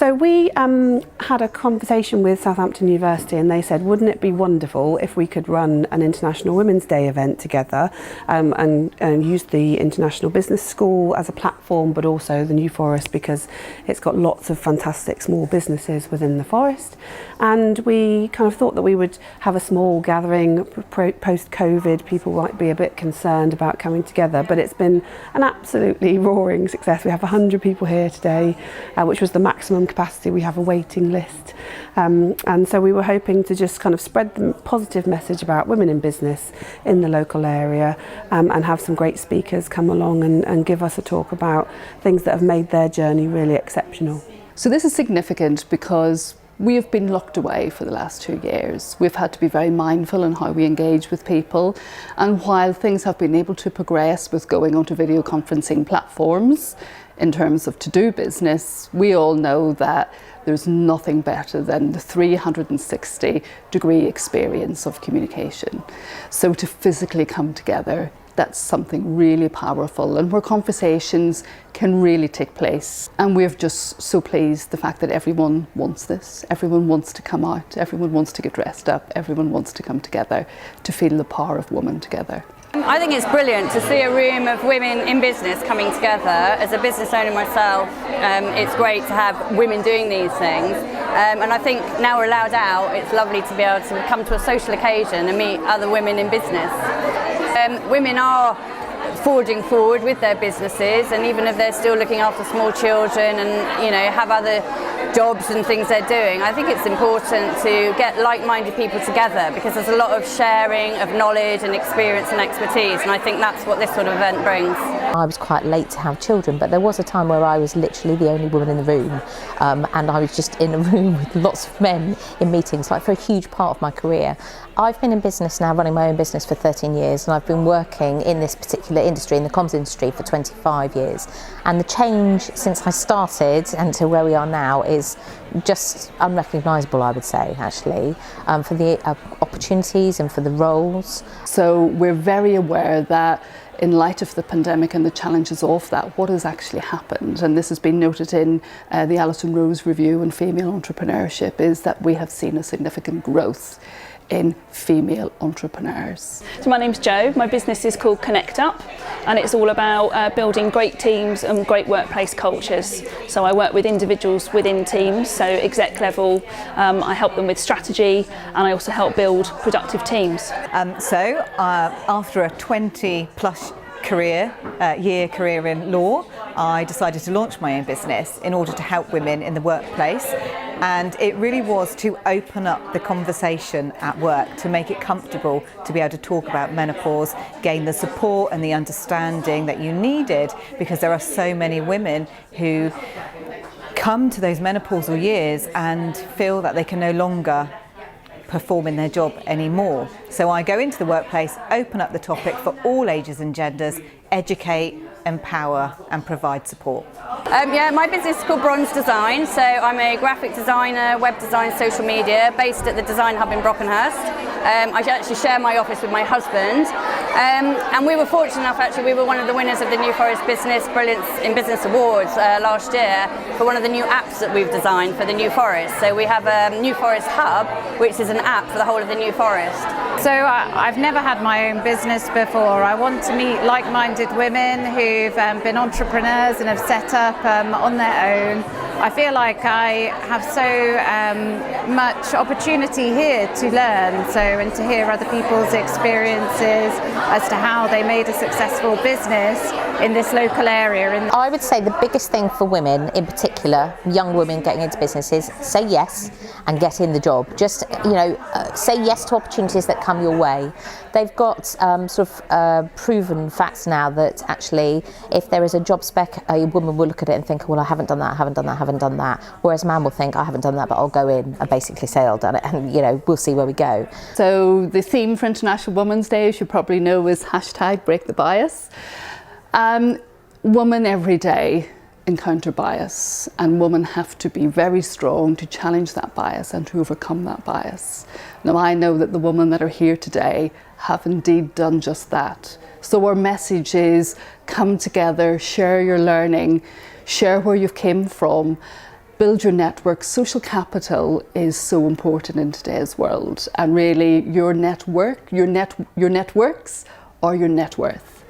So we had a conversation with Southampton University, and they said, wouldn't it be wonderful if we could run an International Women's Day event together and use the International Business School as a platform, but also the New Forest, because it's got lots of fantastic small businesses within the forest. And we kind of thought that we would have a small gathering post-COVID. People might be a bit concerned about coming together, but it's been an absolutely roaring success. We have 100 people here today, which was the maximum capacity. We have a waiting list. And so we were hoping to just kind of spread the positive message about women in business in the local area, and have some great speakers come along and give us a talk about things that have made their journey really exceptional. So this is significant because we have been locked away for the last 2 years. We've had to be very mindful in how we engage with people. And while things have been able to progress with going onto video conferencing platforms in terms of to do business, we all know that there's nothing better than the 360-degree experience of communication. So to physically come together, that's something really powerful, and where conversations can really take place. And we're just so pleased the fact that everyone wants this. Everyone wants to come out, everyone wants to get dressed up, everyone wants to come together to feel the power of women together. I think it's brilliant to see a room of women in business coming together. As a business owner myself, it's great to have women doing these things. And I think now we're allowed out, it's lovely to be able to come to a social occasion and meet other women in business. Women are forging forward with their businesses, and even if they're still looking after small children and, you know, have other jobs and things they're doing, I think it's important to get like-minded people together, because there's a lot of sharing of knowledge and experience and expertise, and I think that's what this sort of event brings. I was quite late to have children, but there was a time where I was literally the only woman in the room, and I was just in a room with lots of men in meetings, like for a huge part of my career. I've been in business now, running my own business for 13 years, and I've been working in this particular industry, in the comms industry, for 25 years. And the change since I started and to where we are now is just unrecognisable, I would say, actually, for the opportunities and for the roles. So we're very aware that in light of the pandemic and the challenges of that, what has actually happened, and this has been noted in the Alison Rose Review on female entrepreneurship, is that we have seen a significant growth in female entrepreneurs. So my name's Jo, my business is called Connect Up, and it's all about building great teams and great workplace cultures. So I work with individuals within teams, so exec level, I help them with strategy, and I also help build productive teams. After a 20+ year career in law, I decided to launch my own business in order to help women in the workplace, and it really was to open up the conversation at work, to make it comfortable to be able to talk about menopause, gain the support and the understanding that you needed, because there are so many women who come to those menopausal years and feel that they can no longer perform in their job anymore. So I go into the workplace, open up the topic for all ages and genders, educate, empower and provide support. My business is called Bronze Design, so I'm a graphic designer, web design, social media, based at the Design Hub in Brockenhurst. I actually share my office with my husband, and we were fortunate enough, actually, we were one of the winners of the New Forest Business Brilliance in Business Awards last year for one of the new apps that we've designed for the New Forest. So we have a New Forest Hub, which is an app for the whole of the New Forest. So I've never had my own business before. I want to meet like-minded women who've been entrepreneurs and have set up on their own. I feel like I have so much opportunity here to learn, and to hear other people's experiences as to how they made a successful business in this local area. And I would say the biggest thing for women, in particular, young women getting into businesses, say yes and get in the job. Just, say yes to opportunities that come your way. They've got proven facts now that actually, if there is a job spec, a woman will look at it and think, well, I haven't done that, I haven't done that, I haven't done that. Whereas a man will think, I haven't done that, but I'll go in and basically say I've done it, and we'll see where we go. So the theme for International Women's Day, as you probably know, is #BreakTheBias. Women every day encounter bias, and women have to be very strong to challenge that bias and to overcome that bias. Now, I know that the women that are here today have indeed done just that. So our message is, come together, share your learning, share where you've came from, build your network. Social capital is so important in today's world, and really your network, your networks are your net worth.